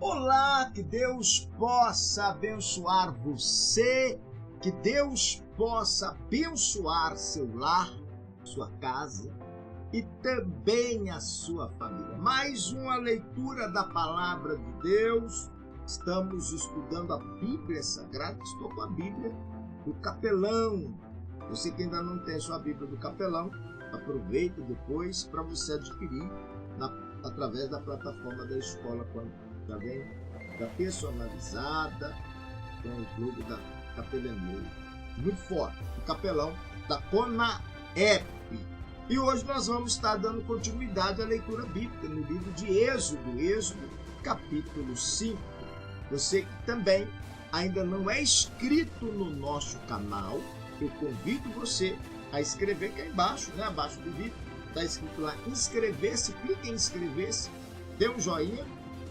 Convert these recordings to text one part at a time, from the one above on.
Olá, que Deus possa abençoar você, que Deus possa abençoar seu lar, sua casa e também a sua família. Mais uma leitura da Palavra de Deus. Estamos estudando a Bíblia Sagrada. Estou com a Bíblia do Capelão. Você que ainda não tem a sua Bíblia do Capelão, aproveita depois para você adquirir através da plataforma da escola, quando já vem da personalizada com o logo da capelania. Muito forte. O Capelão da CONAEP. E hoje nós vamos estar dando continuidade à leitura bíblica no livro de Êxodo, capítulo 5. Você que também ainda não é inscrito no nosso canal, eu convido você a inscrever aqui embaixo, abaixo do vídeo, está escrito lá inscrever-se, clica em inscrever-se, dê um joinha,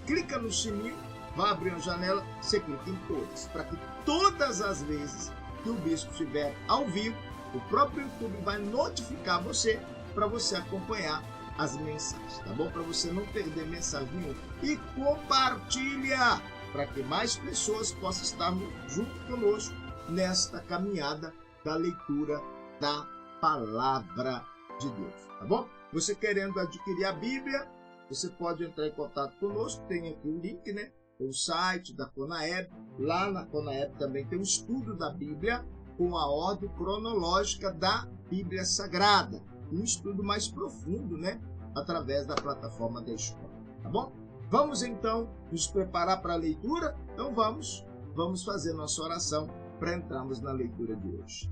clica no sininho, vai abrir uma janela, você clica em todas, para que todas as vezes que o bispo estiver ao vivo, o próprio YouTube vai notificar você para você acompanhar as mensagens, tá bom? Para você não perder mensagem nenhuma. E compartilha para que mais pessoas possam estar junto conosco nesta caminhada da leitura da Palavra de Deus, tá bom? Você querendo adquirir a Bíblia, você pode entrar em contato conosco, tem aqui o link, o site da CONAEP. Lá na CONAEP também tem um estudo da Bíblia com a ordem cronológica da Bíblia Sagrada. Um estudo mais profundo, através da plataforma da escola, tá bom? Vamos então nos preparar para a leitura? Então vamos fazer nossa oração para entrarmos na leitura de hoje.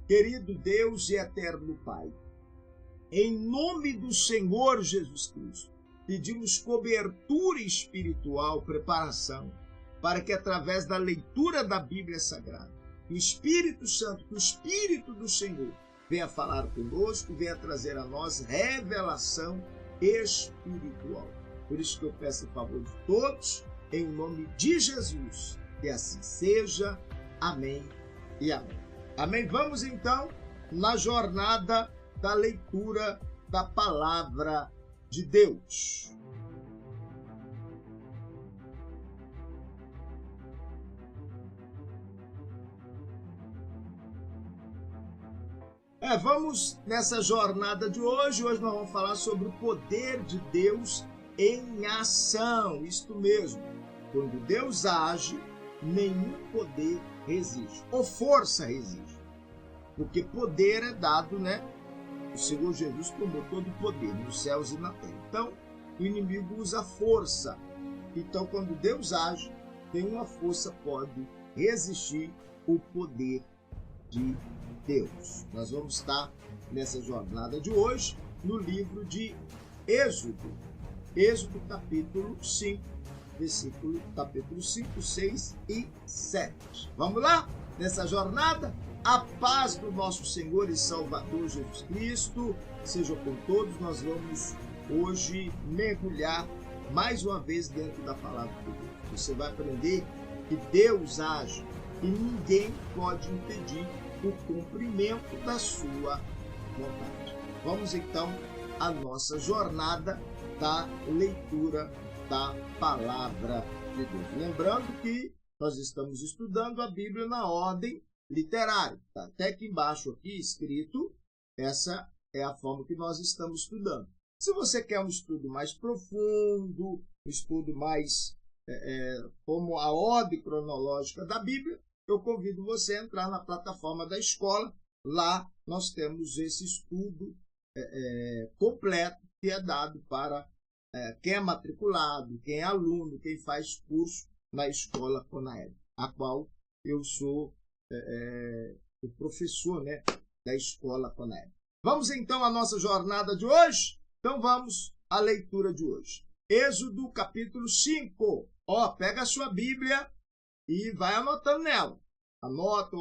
Querido Deus e eterno Pai, em nome do Senhor Jesus Cristo, pedimos cobertura espiritual, preparação, para que através da leitura da Bíblia Sagrada, o Espírito Santo, o Espírito do Senhor, venha falar conosco, venha trazer a nós revelação espiritual. Por isso que eu peço em favor de todos, em nome de Jesus, que assim seja. Amém e amém. Amém? Vamos então na jornada da leitura da Palavra de Deus. Vamos nessa jornada de hoje. Hoje nós vamos falar sobre o poder de Deus em ação. Isto mesmo, quando Deus age, nenhum poder resiste, ou força resiste. Porque poder é dado, o Senhor Jesus tomou todo o poder nos céus e na terra. Então, o inimigo usa força. Então, quando Deus age, nenhuma força pode resistir o poder de Deus. Nós vamos estar nessa jornada de hoje no livro de Êxodo. Êxodo capítulo 5, capítulo 5, 6 e 7. Vamos lá? Nessa jornada, a paz do nosso Senhor e Salvador Jesus Cristo seja com todos. Nós vamos hoje mergulhar mais uma vez dentro da Palavra de Deus. Você vai aprender que Deus age e ninguém pode impedir o cumprimento da sua vontade. Vamos então à nossa jornada da leitura da Palavra de Deus. Lembrando que nós estamos estudando a Bíblia na ordem literária. Está até aqui embaixo aqui escrito, essa é a forma que nós estamos estudando. Se você quer um estudo mais profundo, um estudo mais como a ordem cronológica da Bíblia, eu convido você a entrar na plataforma da escola. Lá nós temos esse estudo completo que é dado para quem é matriculado, quem é aluno, quem faz curso na escola CONAEP, a qual eu sou o professor da escola CONAEP. Vamos então à nossa jornada de hoje? Então vamos à leitura de hoje. Êxodo capítulo 5. Pega a sua Bíblia e vai anotando nela. Anota,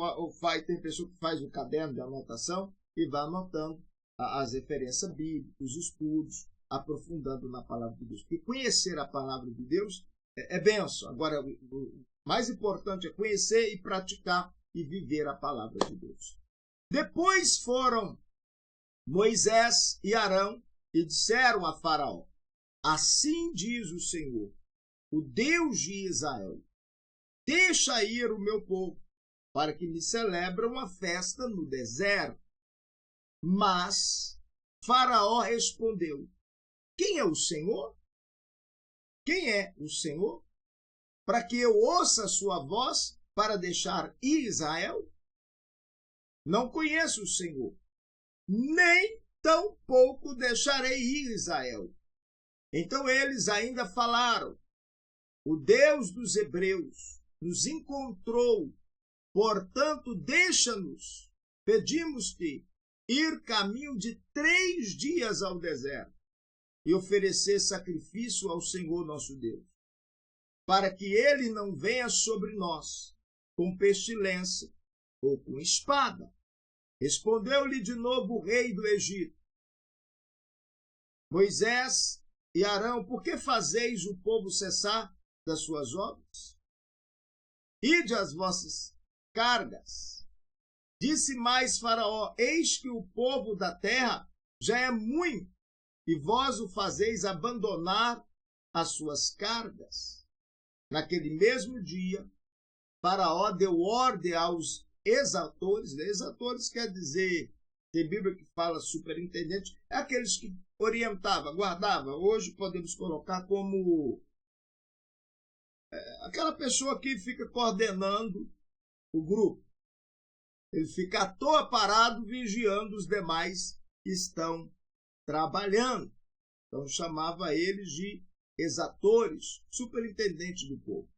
tem pessoa que faz o caderno de anotação e vai anotando as referências bíblicas, os estudos, aprofundando na Palavra de Deus. Porque conhecer a Palavra de Deus é bênção. Agora, o mais importante é conhecer e praticar e viver a Palavra de Deus. Depois foram Moisés e Arão e disseram a Faraó: assim diz o Senhor, o Deus de Israel: deixa ir o meu povo, para que me celebre uma festa no deserto. Mas Faraó respondeu: quem é o Senhor? Quem é o Senhor? Para que eu ouça a sua voz para deixar ir Israel? Não conheço o Senhor, nem tampouco deixarei ir Israel. Então eles ainda falaram: o Deus dos hebreus nos encontrou, portanto deixa-nos, pedimos-te, ir caminho de 3 dias ao deserto e oferecer sacrifício ao Senhor nosso Deus, para que ele não venha sobre nós com pestilência ou com espada. Respondeu-lhe de novo o rei do Egito: Moisés e Arão, por que fazeis o povo cessar das suas obras? Ide as vossas cargas. Disse mais Faraó: eis que o povo da terra já é muito, e vós o fazeis abandonar as suas cargas. Naquele mesmo dia, Faraó deu ordem aos exatores. Exatores quer dizer, tem Bíblia que fala superintendente, é aqueles que orientava, guardava. Hoje podemos colocar como aquela pessoa que fica coordenando o grupo. Ele fica à toa parado vigiando os demais que estão trabalhando. Então chamava eles de exatores, superintendentes do povo.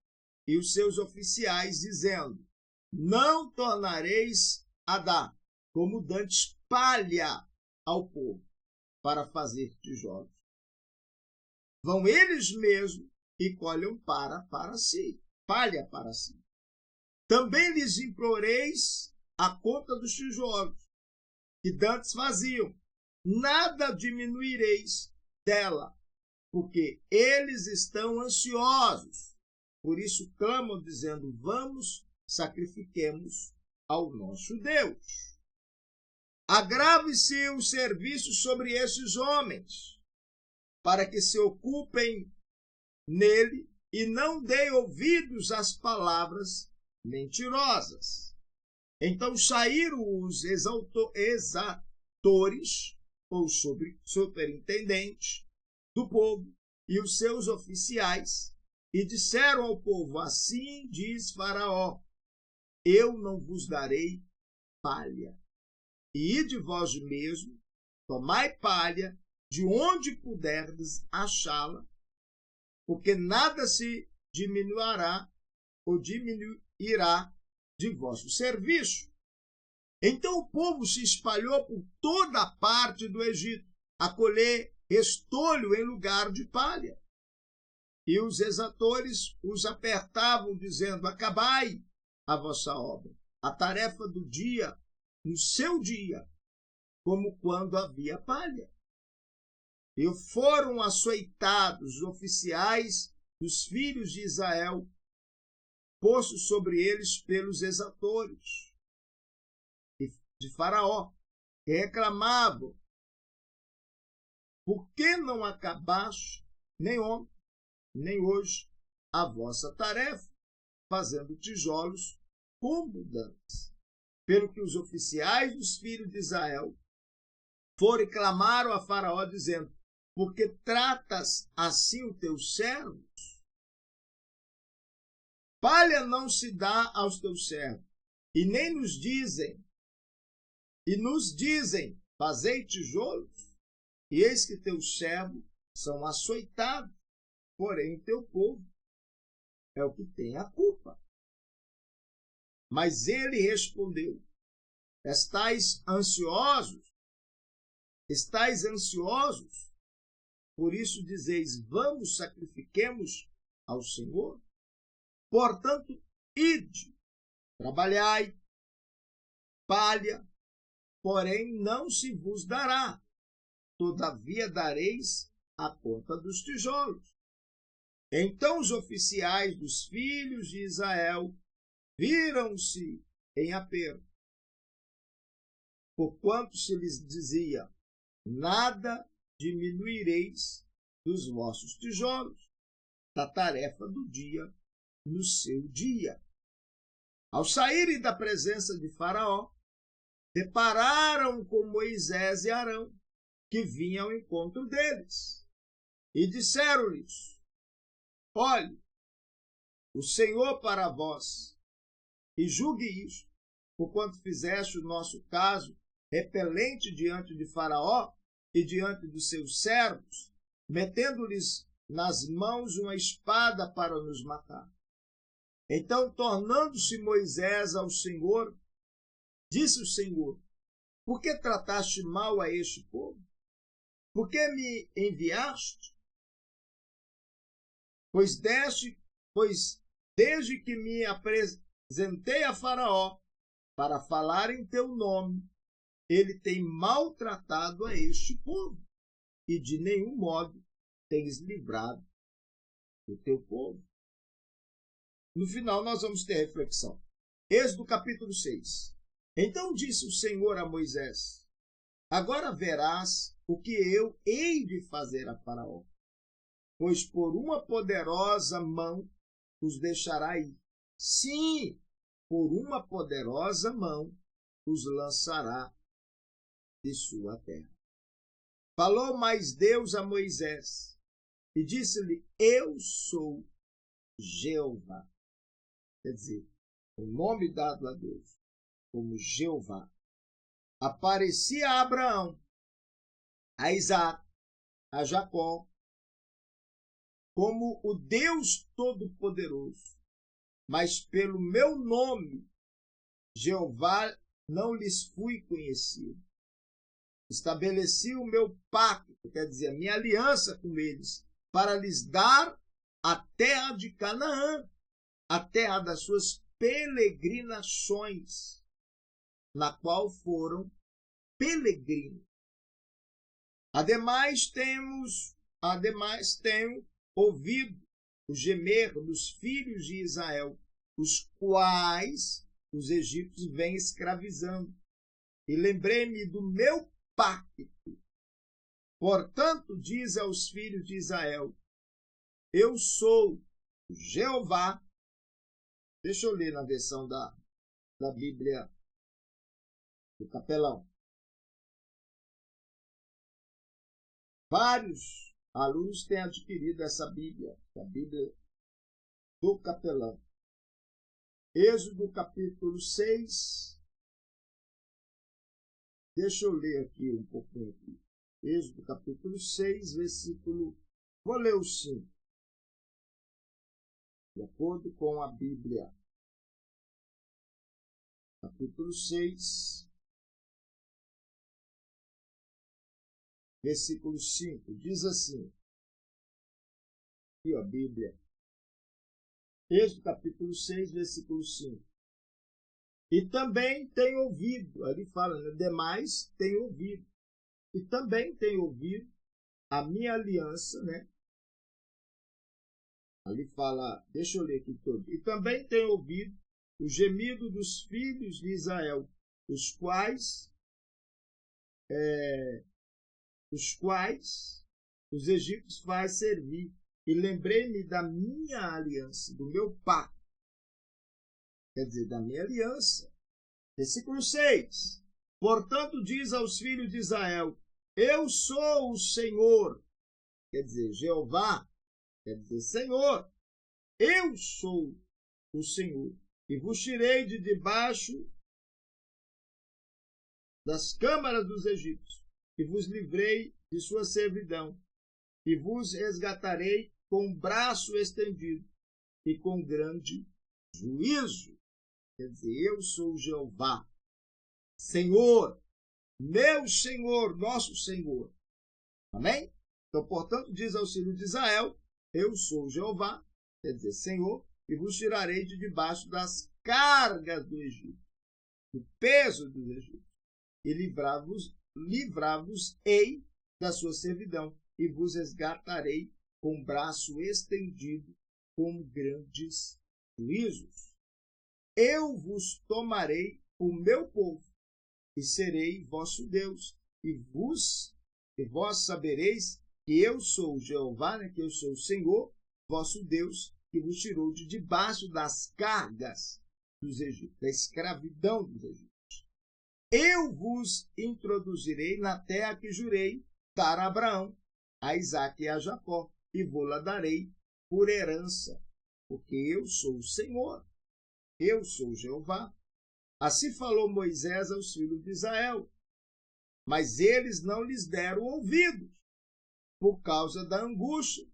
E os seus oficiais dizendo: não tornareis a dar, como dantes, palha ao povo para fazer tijolos. Vão eles mesmos e colham para si, palha para si. Também lhes imploreis a conta dos tijolos que dantes faziam. Nada diminuireis dela, porque eles estão ansiosos. Por isso clamam, dizendo: vamos, sacrifiquemos ao nosso Deus. Agrave-se o serviço sobre esses homens, para que se ocupem nele e não deem ouvidos às palavras mentirosas. Então saíram os exatores, ou superintendentes do povo, e os seus oficiais, e disseram ao povo: assim diz Faraó: eu não vos darei palha. E ide vós mesmo, tomai palha de onde puderdes achá-la, porque nada se diminuirá ou diminuirá de vosso serviço. Então o povo se espalhou por toda a parte do Egito, a colher restolho em lugar de palha. E os exatores os apertavam, dizendo: acabai a vossa obra, a tarefa do dia, no seu dia, como quando havia palha. E foram açoitados os oficiais dos filhos de Israel, postos sobre eles pelos exatores de Faraó, que reclamavam: por que não acabaste, nem ontem, nem hoje, a vossa tarefa, fazendo tijolos como dantes? Pelo que os oficiais dos filhos de Israel foram e clamaram a Faraó, dizendo: por que tratas assim os teus servos? Palha não se dá aos teus servos, e nem nos dizem, fazei tijolos, e eis que teus servos são açoitados, porém o teu povo é o que tem a culpa. Mas ele respondeu: estáis ansiosos, por isso dizeis: vamos, sacrifiquemos ao Senhor? Portanto, ide, trabalhai, palha, porém não se vos dará, todavia dareis a conta dos tijolos. Então os oficiais dos filhos de Israel viram-se em aperto, porquanto se lhes dizia: nada diminuireis dos vossos tijolos. da tarefa do dia no seu dia. Ao saírem da presença de Faraó, depararam com Moisés e Arão, que vinham ao encontro deles, e disseram-lhes: olhe, o Senhor para vós, e julgue isto, porquanto fizeste o nosso caso repelente diante de Faraó e diante dos seus servos, metendo-lhes nas mãos uma espada para nos matar. Então, tornando-se Moisés ao Senhor, disse o Senhor: por que trataste mal a este povo? Por que me enviaste? Pois desde que me apresentei a Faraó para falar em teu nome, ele tem maltratado a este povo, e de nenhum modo tens livrado o teu povo. No final, nós vamos ter reflexão. Êxodo capítulo 6. Então disse o Senhor a Moisés: agora verás o que eu hei de fazer a Faraó, pois por uma poderosa mão os deixará ir. Sim, por uma poderosa mão os lançará de sua terra. Falou mais Deus a Moisés e disse-lhe: eu sou Jeová. Quer dizer, o nome dado a Deus como Jeová aparecia a Abraão, a Isaac, a Jacó, como o Deus Todo-Poderoso, mas pelo meu nome, Jeová, não lhes fui conhecido. Estabeleci o meu pacto, quer dizer, a minha aliança com eles, para lhes dar a terra de Canaã, a terra das suas peregrinações, na qual foram peregrinos. Ademais, tenho ouvido o gemer dos filhos de Israel, os quais os egípcios vêm escravizando. E lembrei-me do meu pacto. Portanto, diz aos filhos de Israel: eu sou Jeová. Deixa eu ler na versão da Bíblia do Capelão. Vários alunos têm adquirido essa Bíblia, a Bíblia do Capelão. Êxodo capítulo 6. Deixa eu ler aqui um pouquinho. Êxodo capítulo 6, versículo... Vou ler o 5. De acordo com a Bíblia. Capítulo 6, versículo 5. Diz assim. Aqui a Bíblia. Êxodo capítulo 6, versículo 5. E também tenho ouvido, ali fala, né? Demais tenho ouvido. E também tenho ouvido a minha aliança, né? Ali fala, deixa eu ler aqui todo. E também tenho ouvido o gemido dos filhos de Israel, os quais os egípcios fazem servir. E lembrei-me da minha aliança, do meu pacto. Quer dizer, da minha aliança. Versículo 6. Portanto, diz aos filhos de Israel: eu sou o Senhor. Quer dizer, Jeová. Quer dizer, Senhor. Eu sou o Senhor. E vos tirei de debaixo das câmaras dos egípcios. E vos livrei de sua servidão. E vos resgatarei com o braço estendido e com grande juízo. Quer dizer, eu sou Jeová, Senhor, meu Senhor, nosso Senhor. Amém? Então, portanto, diz ao filho de Israel: eu sou Jeová, quer dizer, Senhor, e vos tirarei de debaixo das cargas do Egito, do peso dos egípcios, e livrar-vos-ei da sua servidão, e vos resgatarei com o braço estendido, com grandes juízos. Eu vos tomarei o meu povo, e serei vosso Deus, e vós sabereis que eu sou Jeová, né, que eu sou o Senhor, vosso Deus, que vos tirou de debaixo das cargas dos egípcios, da escravidão dos egípcios. Eu vos introduzirei na terra que jurei dar a Abraão, a Isaque e a Jacó, e vou-la darei por herança, porque eu sou o Senhor, eu sou Jeová. Assim falou Moisés aos filhos de Israel, mas eles não lhes deram ouvidos, por causa da angústia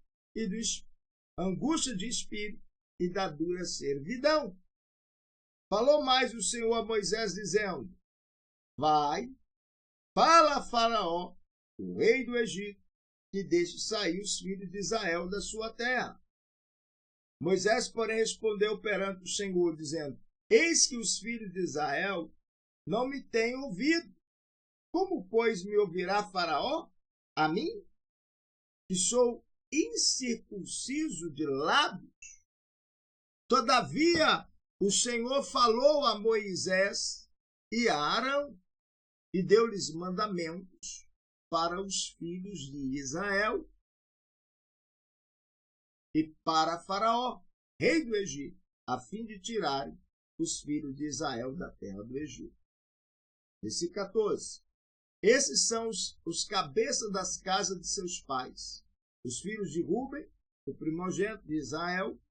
angústia de espírito e da dura servidão. Falou mais o Senhor a Moisés, dizendo: vai, fala a Faraó, o rei do Egito, que deixe sair os filhos de Israel da sua terra. Moisés, porém, respondeu perante o Senhor, dizendo: eis que os filhos de Israel não me têm ouvido. Como, pois, me ouvirá Faraó, a mim, que sou incircunciso de lábios? Todavia, o Senhor falou a Moisés e a Arão, e deu-lhes mandamentos para os filhos de Israel e para Faraó, rei do Egito, a fim de tirarem os filhos de Israel da terra do Egito. Versículo 14. Esses são os cabeças das casas de seus pais. Os filhos de Ruben, o primogênito de Israel,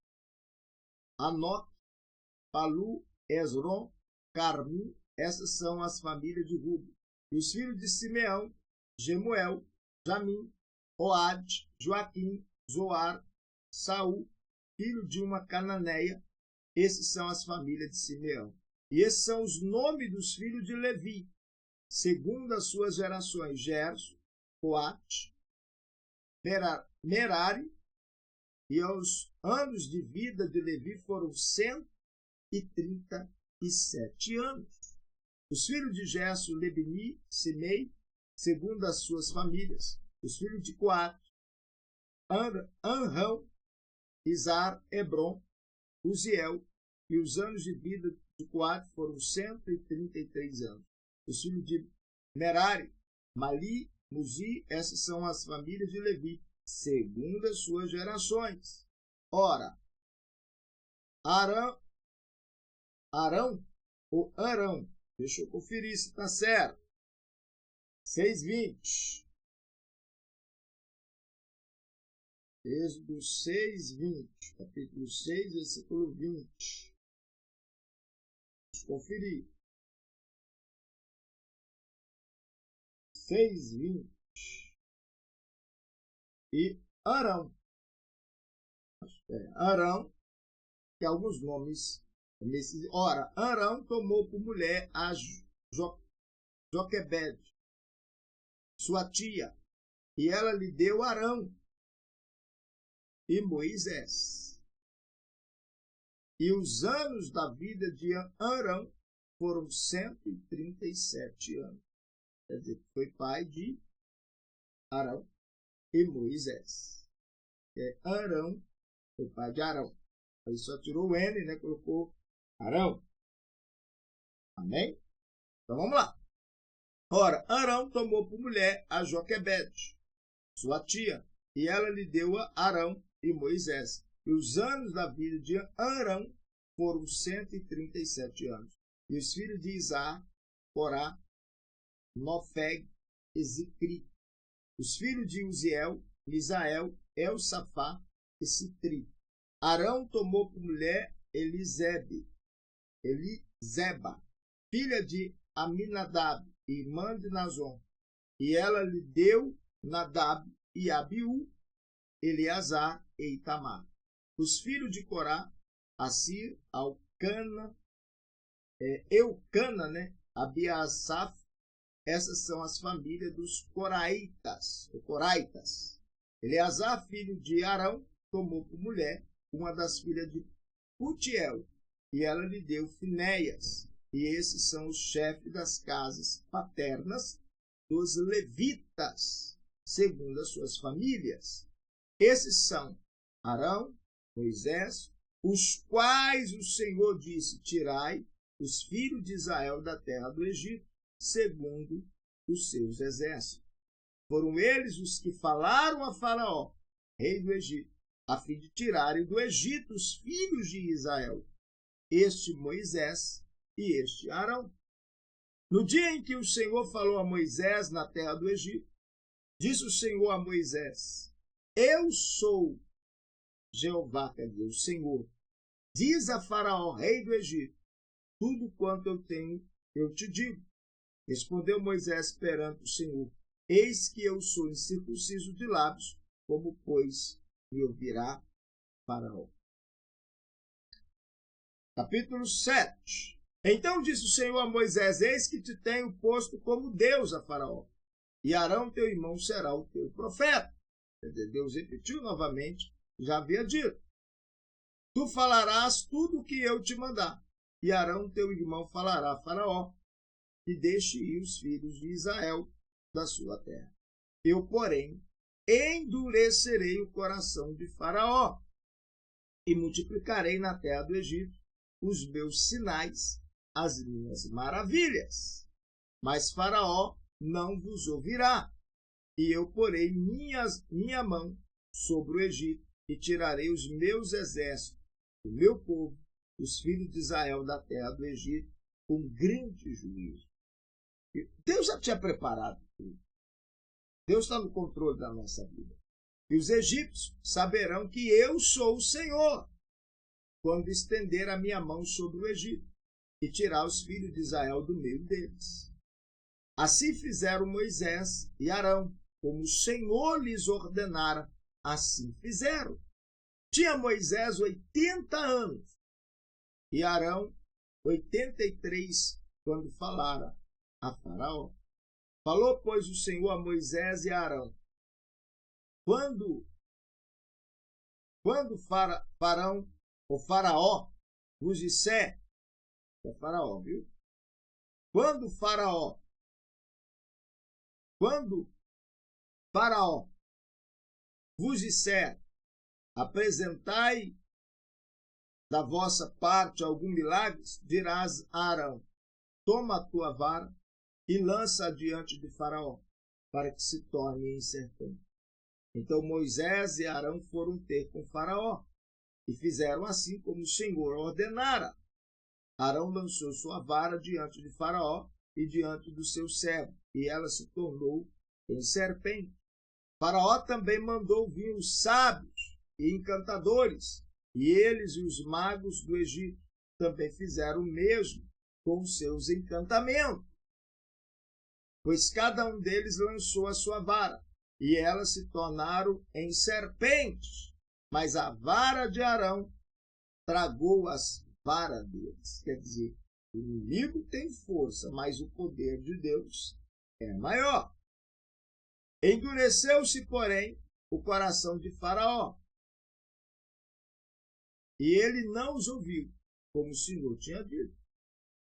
Anoque, Palu, Esrom, Carmi, essas são as famílias de Ruben. E os filhos de Simeão, Gemuel, Jamim, Oade, Joaquim, Zoar, Saul, filho de uma cananeia. Esses são as famílias de Simeão. E esses são os nomes dos filhos de Levi, segundo as suas gerações: Gerson, Coate, Merari. E aos anos de vida de Levi foram 137 anos. Os filhos de Gerson, Lebni, Simei, segundo as suas famílias. Os filhos de Coate, Anrão, Izar, Hebron, Uziel. E os anos de vida de Coate foram 133 anos. Os filhos de Merari, Mali, Muzi, essas são as famílias de Levi, segundo as suas gerações. Ora, Arão, deixa eu conferir se está certo. 6:20. Êxodo 6:20, capítulo 6, versículo 20. Vamos conferir. 6:20. E Arão. Arão, que alguns nomes nesses. Ora, Arão tomou por mulher a Joquebede, sua tia, e ela lhe deu Arão e Moisés. E os anos da vida de Arão foram 137 anos. Quer dizer, foi pai de Arão e Moisés. Arão foi pai de Arão. Aí só tirou o N, né? Colocou Arão. Amém? Então vamos lá. Ora, Arão tomou por mulher a Joquebede, sua tia, e ela lhe deu a Arão e Moisés. E os anos da vida de Arão foram 137 anos. E os filhos de Izar, Corá, Nofeg e Zicri. Os filhos de Uziel, Misael, Elsafá e Citri. Arão tomou por mulher Eliseba, filha de Aminadab, irmã de Nazon. E ela lhe deu Nadab e Abiú, Eleazar e Itamar. Os filhos de Corá, Assir, Eucana, Abiasaf. Essas são as famílias dos coraitas. Eleazar, filho de Arão, tomou por mulher uma das filhas de Putiel, e ela lhe deu Finéias. E esses são os chefes das casas paternas dos levitas, segundo as suas famílias. Esses são Arão, Moisés, os quais o Senhor disse: tirai os filhos de Israel da terra do Egito, segundo os seus exércitos. Foram eles os que falaram a Faraó, rei do Egito, a fim de tirarem do Egito os filhos de Israel, este Moisés e este Arão. No dia em que o Senhor falou a Moisés na terra do Egito, disse o Senhor a Moisés: Eu sou Jeová, quer dizer, o Senhor. Diz a Faraó, rei do Egito, tudo quanto eu te digo. Respondeu Moisés perante o Senhor: Eis que eu sou incircunciso de lábios, como, pois, me ouvirá Faraó. Capítulo 7. Então disse o Senhor a Moisés: Eis que te tenho posto como Deus a Faraó, e Arão teu irmão será o teu profeta. Quer dizer, Deus repetiu novamente, já havia dito: Tu falarás tudo o que eu te mandar, e Arão teu irmão falará a Faraó, e deixe ir os filhos de Israel da sua terra. Eu, porém, endurecerei o coração de Faraó, e multiplicarei na terra do Egito os meus sinais, as minhas maravilhas. Mas Faraó não vos ouvirá, e eu porei minha mão sobre o Egito, e tirarei os meus exércitos, o meu povo, os filhos de Israel da terra do Egito, com grande juízo. Deus já tinha preparado tudo. Deus está no controle da nossa vida. E os egípcios saberão que eu sou o Senhor, quando estender a minha mão sobre o Egito e tirar os filhos de Israel do meio deles. Assim fizeram Moisés e Arão, como o Senhor lhes ordenara, assim fizeram. Tinha Moisés 80 anos e Arão 83, quando falara a Faraó. Falou, pois, o Senhor a Moisés e a Arão: Quando Faraó vos disser, é Faraó, viu? Quando Faraó vos disser, apresentai da vossa parte algum milagre, dirás a Arão: Toma a tua vara e lança diante de Faraó, para que se torne em serpente. Então Moisés e Arão foram ter com Faraó, e fizeram assim como o Senhor ordenara. Arão lançou sua vara diante de Faraó e diante do seu servo, e ela se tornou em serpente. Faraó também mandou vir os sábios e encantadores, e eles e os magos do Egito também fizeram o mesmo com os seus encantamentos. Pois cada um deles lançou a sua vara, e elas se tornaram em serpentes, mas a vara de Arão tragou as varas deles. Quer dizer, o inimigo tem força, mas o poder de Deus é maior. Endureceu-se, porém, o coração de Faraó, e ele não os ouviu, como o Senhor tinha dito.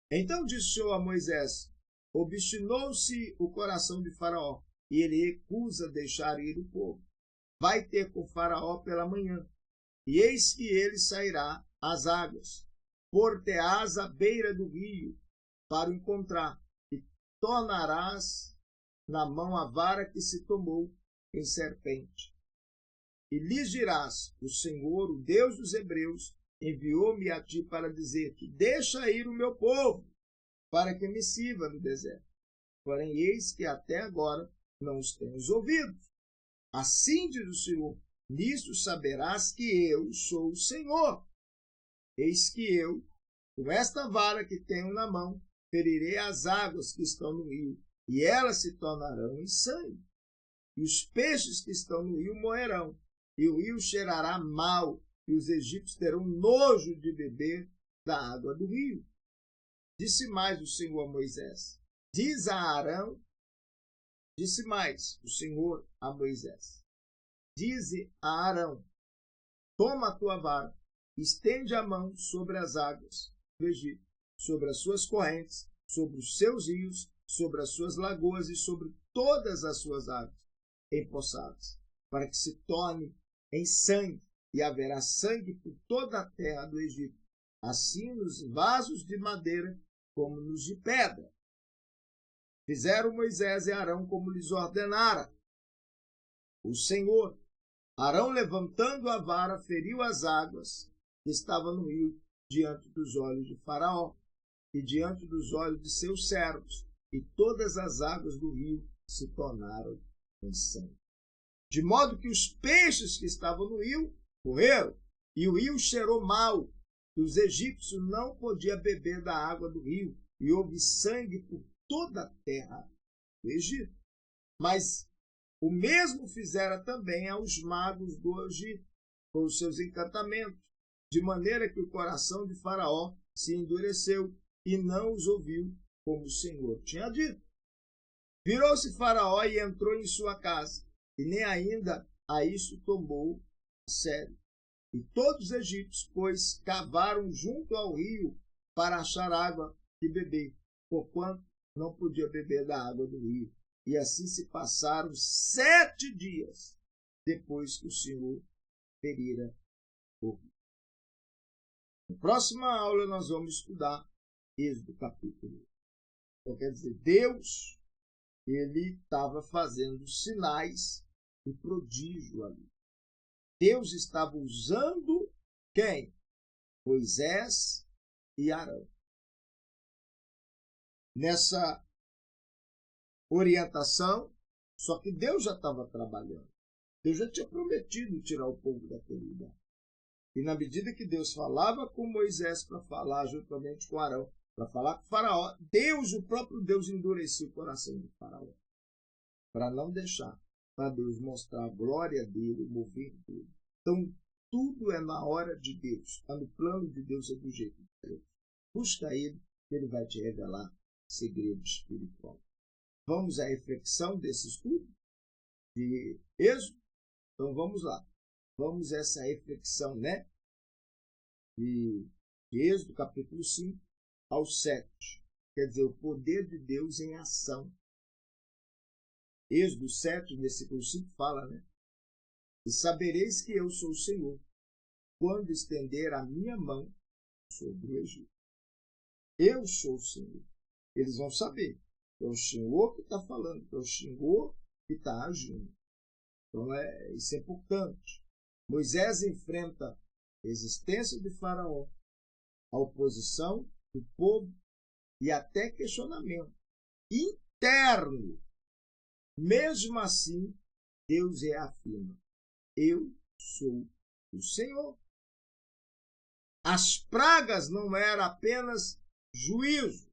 Então disse o Senhor a Moisés: Obstinou-se o coração de Faraó, e ele recusa deixar ir o povo. Vai ter com Faraó pela manhã, e eis que ele sairá às águas, por-te-ás à beira do rio, para o encontrar, e tornarás na mão a vara que se tomou em serpente. E lhes dirás: O Senhor, o Deus dos Hebreus, enviou-me a ti para dizer-te: Deixa ir o meu povo, para que me sirva no deserto. Porém, eis que até agora não os tens ouvido. Assim diz o Senhor: Nisto saberás que eu sou o Senhor. Eis que eu, com esta vara que tenho na mão, ferirei as águas que estão no rio, e elas se tornarão em sangue. E os peixes que estão no rio morrerão, e o rio cheirará mal, e os egípcios terão nojo de beber da água do rio. Disse mais o Senhor a Moisés: Diz a Arão, disse mais o Senhor a Moisés: Dize a Arão: Toma a tua vara, estende a mão sobre as águas do Egito, sobre as suas correntes, sobre os seus rios, sobre as suas lagoas e sobre todas as suas águas empoçadas, para que se torne em sangue, e haverá sangue por toda a terra do Egito, assim nos vasos de madeira como nos de pedra. Fizeram Moisés e Arão como lhes ordenara o Senhor, Arão, levantando a vara, feriu as águas que estavam no rio diante dos olhos de Faraó e diante dos olhos de seus servos, e todas as águas do rio se tornaram em sangue. De modo que os peixes que estavam no rio morreram, e o rio cheirou mal, e os egípcios não podiam beber da água do rio, e houve sangue por toda a terra do Egito. Mas o mesmo fizera também aos magos do Egito, com os seus encantamentos, de maneira que o coração de Faraó se endureceu e não os ouviu, como o Senhor tinha dito. Virou-se Faraó e entrou em sua casa, e nem ainda a isso tomou a sério. E todos os egípcios, pois, cavaram junto ao rio para achar água de beber, porquanto não podia beber da água do rio. E assim se passaram 7 dias depois que o Senhor ferira o rio. Na próxima aula nós vamos estudar Êxodo capítulo 1. Então quer dizer, Deus, ele estava fazendo sinais e prodígio ali. Deus estava usando quem? Moisés e Arão. Nessa orientação, só que Deus já estava trabalhando. Deus já tinha prometido tirar o povo daquele lugar. E na medida que Deus falava com Moisés para falar juntamente com Arão, para falar com Faraó, Deus, o próprio Deus, endureceu o coração de Faraó. Para não deixar, para Deus mostrar a glória dele, o mover dele. Então, tudo é na hora de Deus. Está no plano de Deus, é do jeito de Deus. Busca ele, que ele vai te revelar segredo espiritual. Vamos à reflexão desse estudo de Êxodo? Então, vamos lá. Vamos a essa reflexão, né? De Êxodo, capítulo 5 ao 7. Quer dizer, o poder de Deus em ação. Êxodo 7, versículo 5 fala, né? E sabereis que eu sou o Senhor, quando estender a minha mão sobre o Egito. Eu sou o Senhor. Eles vão saber que é o Senhor que está falando, que é o Senhor que está agindo. Então, isso é importante. Moisés enfrenta a resistência de Faraó, a oposição do povo e até questionamento interno. Mesmo assim, Deus reafirma: eu sou o Senhor. As pragas não eram apenas juízo.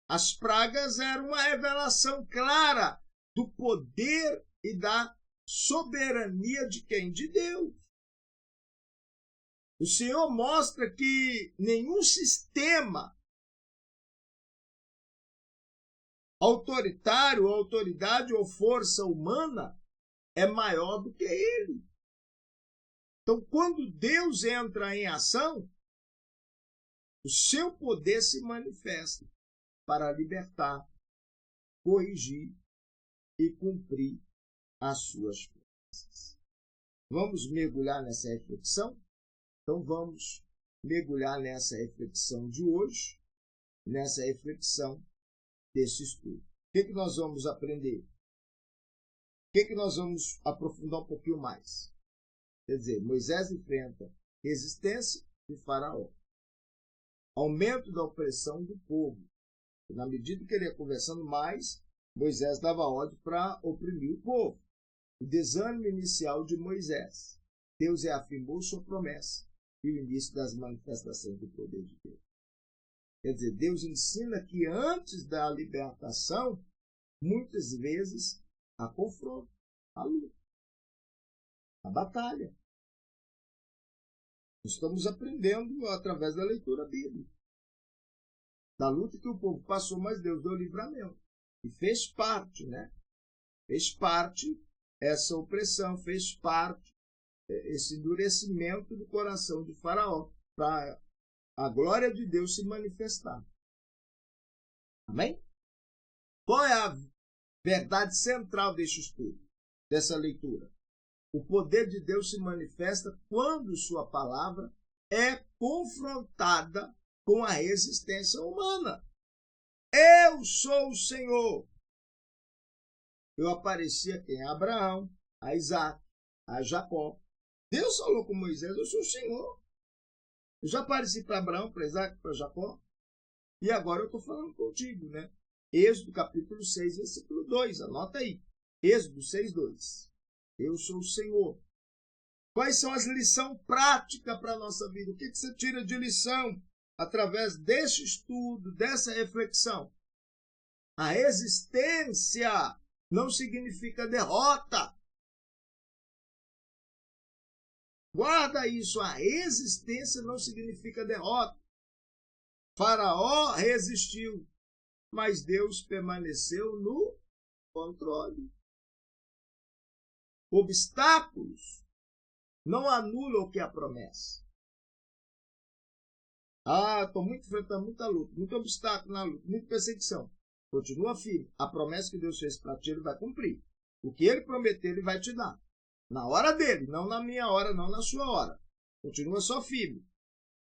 As pragas eram uma revelação clara do poder e da soberania de quem? De Deus. O Senhor mostra que nenhum sistema autoritário, autoridade ou força humana é maior do que ele. Então, quando Deus entra em ação, o seu poder se manifesta para libertar, corrigir e cumprir as suas promessas. Vamos mergulhar nessa reflexão? Então, vamos mergulhar nessa reflexão de hoje, nessa reflexão desse estudo. O que nós vamos aprender? O que nós vamos aprofundar um pouquinho mais? Quer dizer, Moisés enfrenta resistência de Faraó, aumento da opressão do povo. E na medida que ele ia conversando mais, Moisés dava ordem para oprimir o povo. O desânimo inicial de Moisés. Deus reafirmou sua promessa e o início das manifestações do poder de Deus. Quer dizer, Deus ensina que antes da libertação, muitas vezes, há confronto, há luta, há batalha. Estamos aprendendo através da leitura bíblica. Da luta que o povo passou, mas Deus deu livramento. E fez parte, né? Fez parte essa opressão, fez parte esse endurecimento do coração de Faraó, para a glória de Deus se manifestar. Amém? Qual é a verdade central deste estudo, dessa leitura? O poder de Deus se manifesta quando sua palavra é confrontada com a resistência humana. Eu sou o Senhor. Eu apareci aqui em Abraão, a Isaac, a Jacó. Deus falou com Moisés, eu sou o Senhor. Eu já apareci para Abraão, para Isaac, para Jacó. E agora eu estou falando contigo, né? Êxodo capítulo 6, versículo 2. Anota aí. Êxodo 6, 2. Eu sou o Senhor. Quais são as lições práticas para a nossa vida? O que você tira de lição através desse estudo, dessa reflexão? A existência não significa derrota. Guarda isso, a existência não significa derrota. Faraó resistiu, mas Deus permaneceu no controle. Obstáculos não anulam o que é a promessa. Estou enfrentando muita luta, muito obstáculo na luta, muita perseguição. Continua firme. A promessa que Deus fez para ti, Ele vai cumprir. O que Ele prometeu, Ele vai te dar. Na hora dele, não na minha hora, não na sua hora. Continua só firme.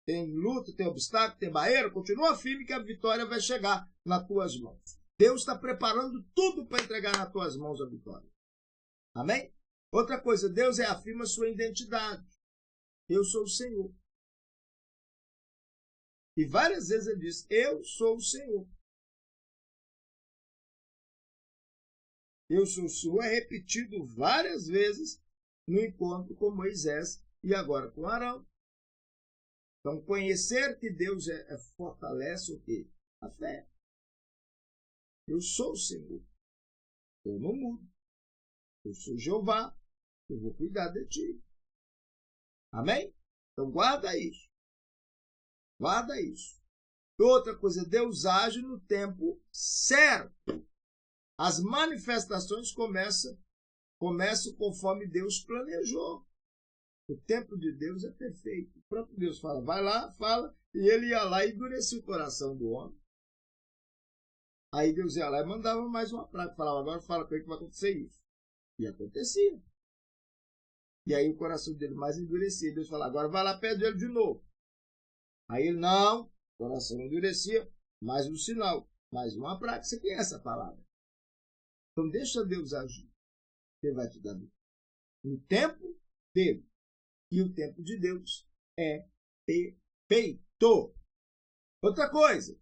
Tem luta, tem obstáculo, tem barreira, continua firme que a vitória vai chegar nas tuas mãos. Deus está preparando tudo para entregar nas tuas mãos a vitória. Amém? Outra coisa, Deus reafirma a sua identidade. Eu sou o Senhor. E várias vezes ele diz, eu sou o Senhor. Eu sou o Senhor é repetido várias vezes no encontro com Moisés e agora com Arão. Então, conhecer que Deus fortalece o quê? A fé. Eu sou o Senhor. Eu não mudo. Eu sou Jeová. Eu vou cuidar de ti. Amém? Então, guarda isso. Guarda isso. Outra coisa, Deus age no tempo certo. As manifestações começam conforme Deus planejou. O tempo de Deus é perfeito. O próprio Deus fala, vai lá, fala, e ele ia lá e endurecia o coração do homem. Aí Deus ia lá e mandava mais uma praga. Falava, agora fala com ele que vai acontecer isso. E acontecia. E aí o coração dele mais endurecia. Deus falava, agora vai lá, pede ele de novo. Aí ele, não, o coração endurecia, mais um sinal, mais uma praga. Você conhece a palavra. Então deixa Deus agir. Ele vai te dar no tempo dele. E o tempo de Deus é perfeito. Outra coisa.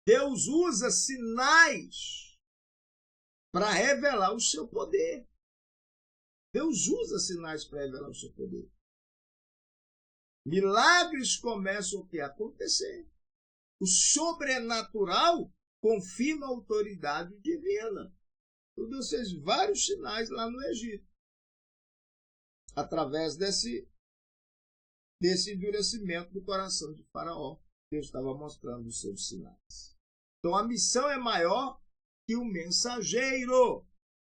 Deus usa sinais para revelar o seu poder. Deus usa sinais para revelar o seu poder. Milagres começam a acontecer. O sobrenatural confirma a autoridade divina. Então Deus fez vários sinais lá no Egito. Através desse endurecimento do coração de Faraó. Deus estava mostrando os seus sinais. Então a missão é maior que o mensageiro.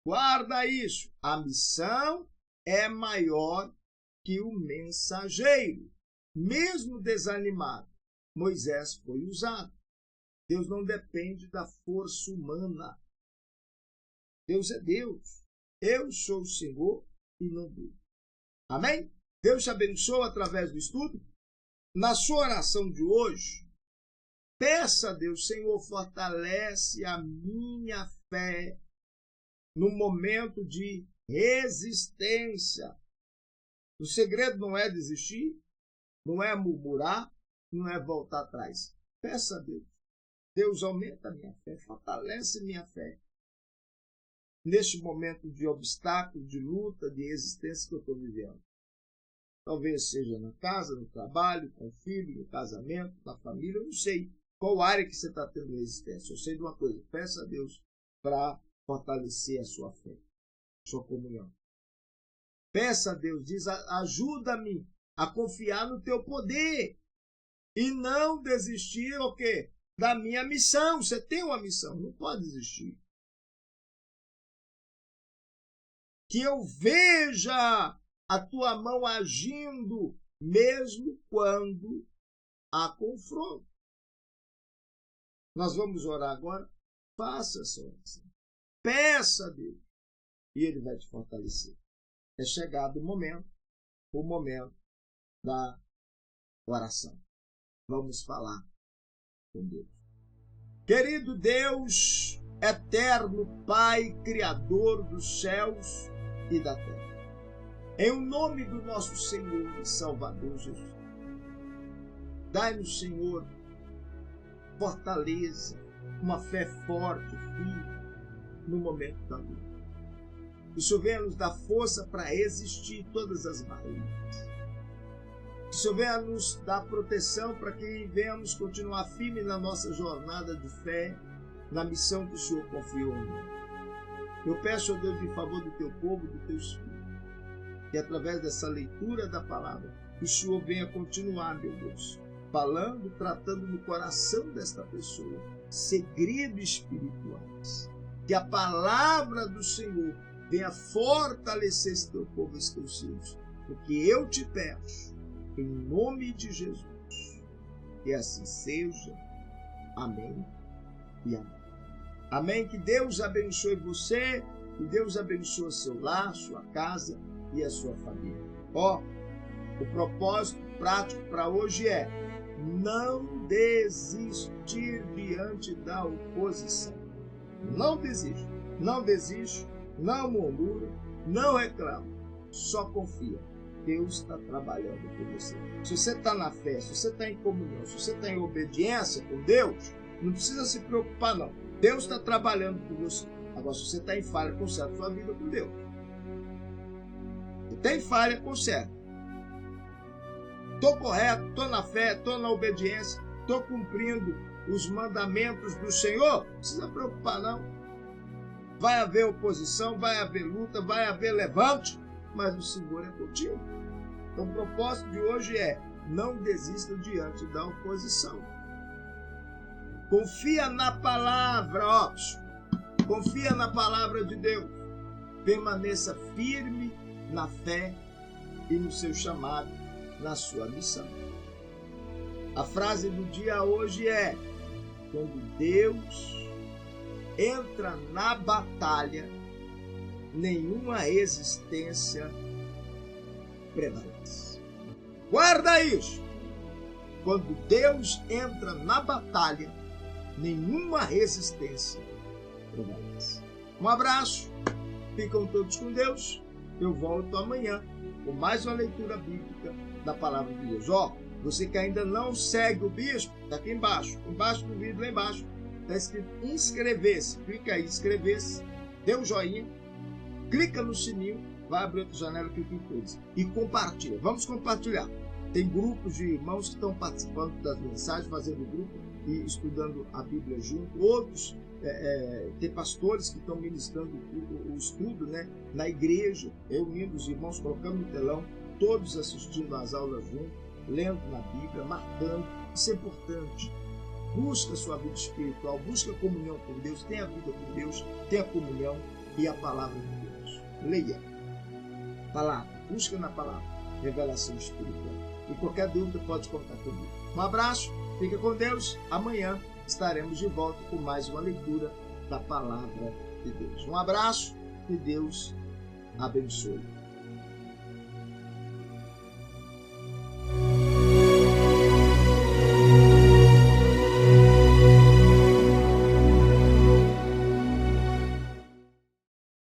Guarda isso. A missão é maior que o mensageiro. Mesmo desanimado, Moisés foi usado. Deus não depende da força humana. Deus é Deus. Eu sou o Senhor e não mudo. Amém? Deus te abençoa através do estudo. Na sua oração de hoje, peça a Deus, Senhor, fortalece a minha fé no momento de resistência. O segredo não é desistir, não é murmurar, não é voltar atrás. Peça a Deus. Deus, aumenta a minha fé, fortalece minha fé. Neste momento de obstáculo, de luta, de resistência que eu estou vivendo. Talvez seja na casa, no trabalho, com o filho, no casamento, na família, eu não sei qual área que você está tendo resistência. Eu sei de uma coisa, peça a Deus para fortalecer a sua fé, a sua comunhão. Peça a Deus, diz, ajuda-me a confiar no teu poder e não desistir o quê? Da minha missão. Você tem uma missão, não pode desistir. Que eu veja a tua mão agindo, mesmo quando há confronto. Nós vamos orar agora. Faça essa oração. Peça a Deus. E Ele vai te fortalecer. É chegado o momento da oração. Vamos falar com Deus. Querido Deus, eterno Pai, Criador dos céus e da terra. Em o nome do nosso Senhor e Salvador Jesus. Dai-nos, Senhor, fortaleza, uma fé forte, firme, no momento da luta. Que o Senhor venha nos dar força para resistir todas as barreiras. Que o Senhor venha nos dar proteção para que venhamos continuar firme na nossa jornada de fé, na missão que o Senhor confiou em nós. Eu peço, ó Deus, em favor do teu povo, do teu Espírito, que através dessa leitura da palavra, que o Senhor venha continuar, meu Deus, falando, tratando no coração desta pessoa segredos espirituais. Que a palavra do Senhor venha fortalecer esse teu povo, esses teus filhos. Porque eu te peço, em nome de Jesus, que assim seja. Amém e amém. Amém. Que Deus abençoe você, que Deus abençoe seu lar, sua casa e a sua família. O propósito prático para hoje é não desistir diante da oposição. Não desiste, não desiste, não murmura, não reclama, só confia. Deus está trabalhando por você. Se você está na fé, se você está em comunhão, se você está em obediência com Deus, não precisa se preocupar não. Deus está trabalhando por você. Agora, se você está em falha, conserta sua vida com Deus. Se tem falha, conserta. Estou correto, estou na fé, estou na obediência, estou cumprindo os mandamentos do Senhor. Não precisa preocupar não. Vai haver oposição, vai haver luta, vai haver levante, mas o Senhor é contigo. Então o propósito de hoje é: não desista diante da oposição. Confia na palavra, confia na palavra de Deus. Permaneça firme na fé e no seu chamado, na sua missão. A frase do dia hoje é: quando Deus entra na batalha, nenhuma resistência prevalece. Guarda isso! Quando Deus entra na batalha, nenhuma resistência prevalece. Um abraço, ficam todos com Deus. Eu volto amanhã com mais uma leitura bíblica da Palavra de Deus. Você que ainda não segue o bispo, está aqui embaixo do vídeo, lá embaixo, está escrito inscrever-se. Clica aí, inscrever-se, dê um joinha, clica no sininho, vai abrir outra janela, clica em todos. E compartilha, vamos compartilhar. Tem grupos de irmãos que estão participando das mensagens, fazendo grupo e estudando a Bíblia junto. Outros, tem pastores que estão ministrando o estudo, né, na igreja, reunindo os irmãos, colocando no telão, todos assistindo às aulas juntos, lendo na Bíblia, marcando. Isso é importante. Busca a sua vida espiritual, busca a comunhão com Deus, tenha a vida com Deus, tenha a comunhão e a palavra de Deus. Leia a palavra, busca na palavra, revelação espiritual. E qualquer dúvida pode contar comigo. Um abraço, fica com Deus. Amanhã estaremos de volta com mais uma leitura da palavra de Deus. Um abraço e Deus abençoe.